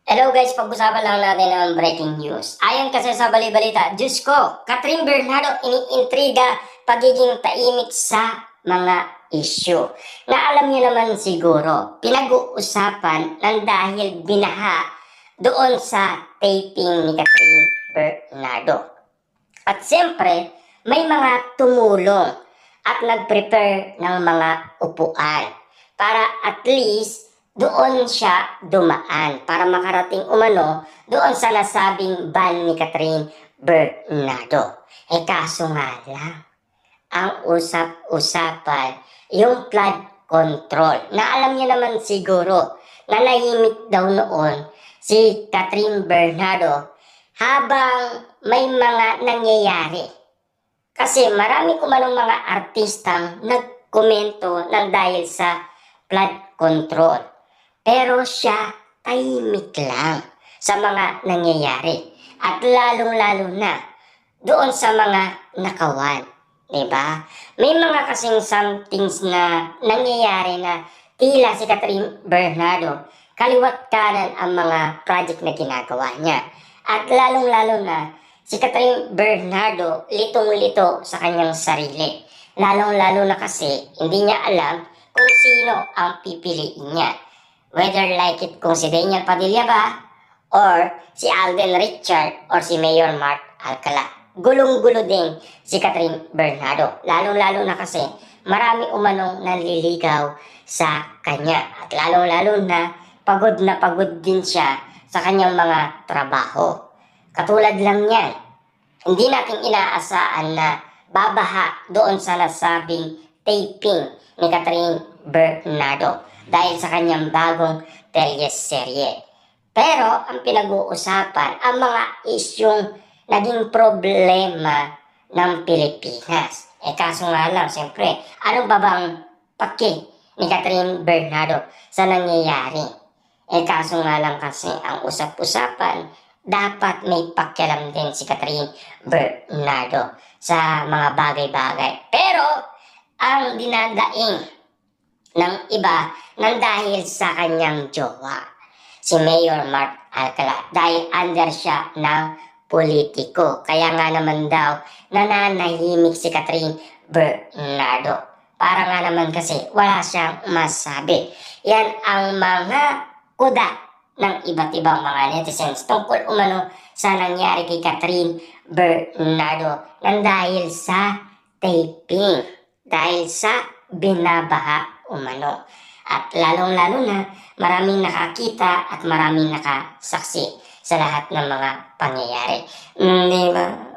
Hello guys, pag-usapan lang natin ang breaking news. Ayon kasi sa bali-balita, Diyos ko, Catherine Bernardo iniintriga pagiging tahimik sa mga issue. Na alam niyo naman siguro, pinag-uusapan ng dahil binaha doon sa taping ni Catherine Bernardo. At siyempre, may mga tumulong at nag-prepare ng mga upuan para at least doon siya dumaan para makarating umano doon sa nasabing ban ni Catherine Bernardo. Kaso nga lang, ang usap-usapan yung flood control. Na alam niyo naman siguro na nahimik daw noon si Catherine Bernardo habang may mga nangyayari. Kasi marami umanong mga artistang nagkomento ng dahil sa flood control. Pero siya tahimik lang sa mga nangyayari. At lalong-lalo na doon sa mga nakawan. Diba? May mga kasing somethings na nangyayari na tila si Catherine Bernardo kaliwat kanan ang mga project na ginagawa niya. At lalong-lalo na si Catherine Bernardo litong-lito sa kanyang sarili. Lalong-lalo na kasi hindi niya alam kung sino ang pipiliin niya. Whether like it kung si Daniel Padilla ba, or si Alden Richard, or si Mayor Mark Alcala. Gulong-gulo din si Catherine Bernardo. Lalong-lalo na kasi marami umanong nanliligaw sa kanya. At lalong-lalo na pagod din siya sa kanyang mga trabaho. Katulad lang yan, hindi natin inaasahan na babaha doon sa nasabing taping ni Catherine Bernardo dahil sa kanyang bagong teleserye. Pero ang pinag-uusapan, ang mga isyong naging problema ng Pilipinas. Kaso nga lang, siyempre, ano ba bang paki ni Catherine Bernardo sa nangyayari? Kaso nga lang kasi, ang usap-usapan, dapat may pakialam din si Catherine Bernardo sa mga bagay-bagay. Pero, ang dinadaing ng iba nang dahil sa kanyang jowa, si Mayor Mark Alcala, dahil under siya ng politiko. Kaya nga naman daw nananahimik si Catherine Bernardo. Para nga naman kasi wala siyang masabi. Yan ang mga kuda ng iba't ibang mga netizens tungkol umano sa nangyari kay Catherine Bernardo nang dahil sa taping, dahil sa binabaha umano. At lalong-lalo na maraming nakakita at maraming nakasaksi sa lahat ng mga pangyayari. Di ba?